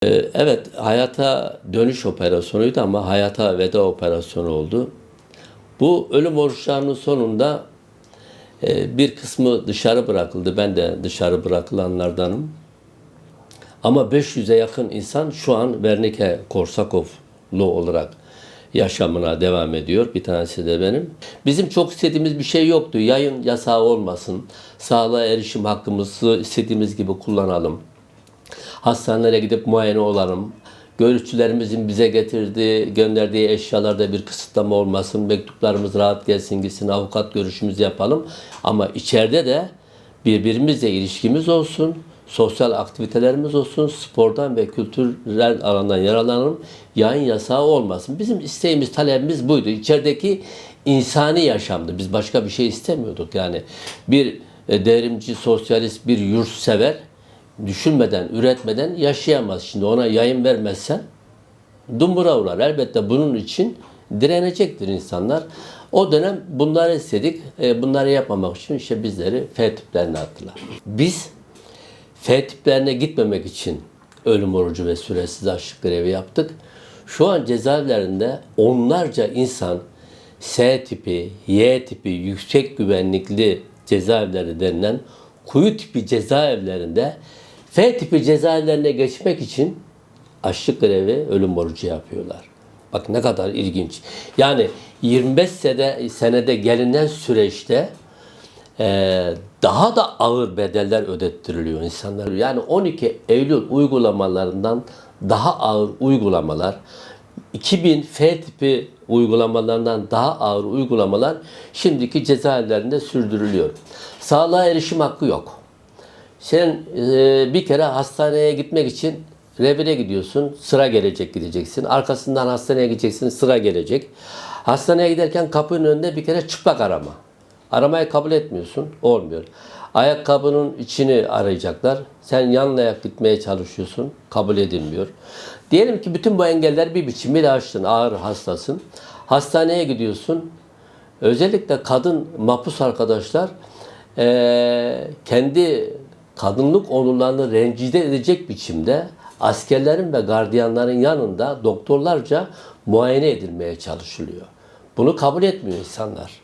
Evet, hayata dönüş operasyonuydu ama hayata veda operasyonu oldu. Bu ölüm oruçlarının sonunda bir kısmı dışarı bırakıldı. Ben de dışarı bırakılanlardanım. Ama 500'e yakın insan şu an Wernicke-Korsakoflu olarak yaşamına devam ediyor. Bir tanesi de benim. Bizim çok istediğimiz bir şey yoktu. Yayın yasağı olmasın. Sağlığa erişim hakkımızı istediğimiz gibi kullanalım. Hastanelere gidip muayene olalım. Görüşçülerimizin bize gönderdiği eşyalarda bir kısıtlama olmasın. Mektuplarımız rahat gelsin gitsin, avukat görüşümüzü yapalım. Ama içeride de birbirimizle ilişkimiz olsun, sosyal aktivitelerimiz olsun, spordan ve kültürel alandan yararlanalım. Yayın yasağı olmasın. Bizim isteğimiz, talebimiz buydu. İçerideki insani yaşamdı. Biz başka bir şey istemiyorduk. Yani bir devrimci, sosyalist, bir yurtsever düşünmeden, üretmeden yaşayamaz. Şimdi ona yayın vermezsen dumbura uğrar. Elbette bunun için direnecektir insanlar. O dönem bunları istedik. Bunları yapmamak için işte bizleri F tiplerine attılar. Biz F tiplerine gitmemek için ölüm orucu ve süresiz açlık grevi yaptık. Şu an cezaevlerinde onlarca insan S tipi, Y tipi yüksek güvenlikli cezaevleri denilen kuyu tipi cezaevlerinde F tipi cezaevlerine geçmek için açlık grevi, ölüm orucu yapıyorlar. Bak ne kadar ilginç. Yani 25 senede gelinen süreçte daha da ağır bedeller ödettiriliyor insanlar. Yani 12 Eylül uygulamalarından daha ağır uygulamalar, 2000 F tipi uygulamalarından daha ağır uygulamalar şimdiki cezaevlerinde sürdürülüyor. Sağlığa erişim hakkı yok. Sen bir kere hastaneye gitmek için revire gidiyorsun, sıra gelecek gideceksin. Arkasından hastaneye gideceksin, sıra gelecek. Hastaneye giderken kapının önünde bir kere çıplak arama. Aramayı kabul etmiyorsun, olmuyor. Ayakkabının içini arayacaklar. Sen yanlayarak gitmeye çalışıyorsun, kabul edilmiyor. Diyelim ki bütün bu engeller bir biçimiyle aştın, ağır hastasın. Hastaneye gidiyorsun. Özellikle kadın mahpus arkadaşlar kendi kadınlık onurlarını rencide edecek biçimde askerlerin ve gardiyanların yanında doktorlarca muayene edilmeye çalışılıyor. Bunu kabul etmiyor insanlar.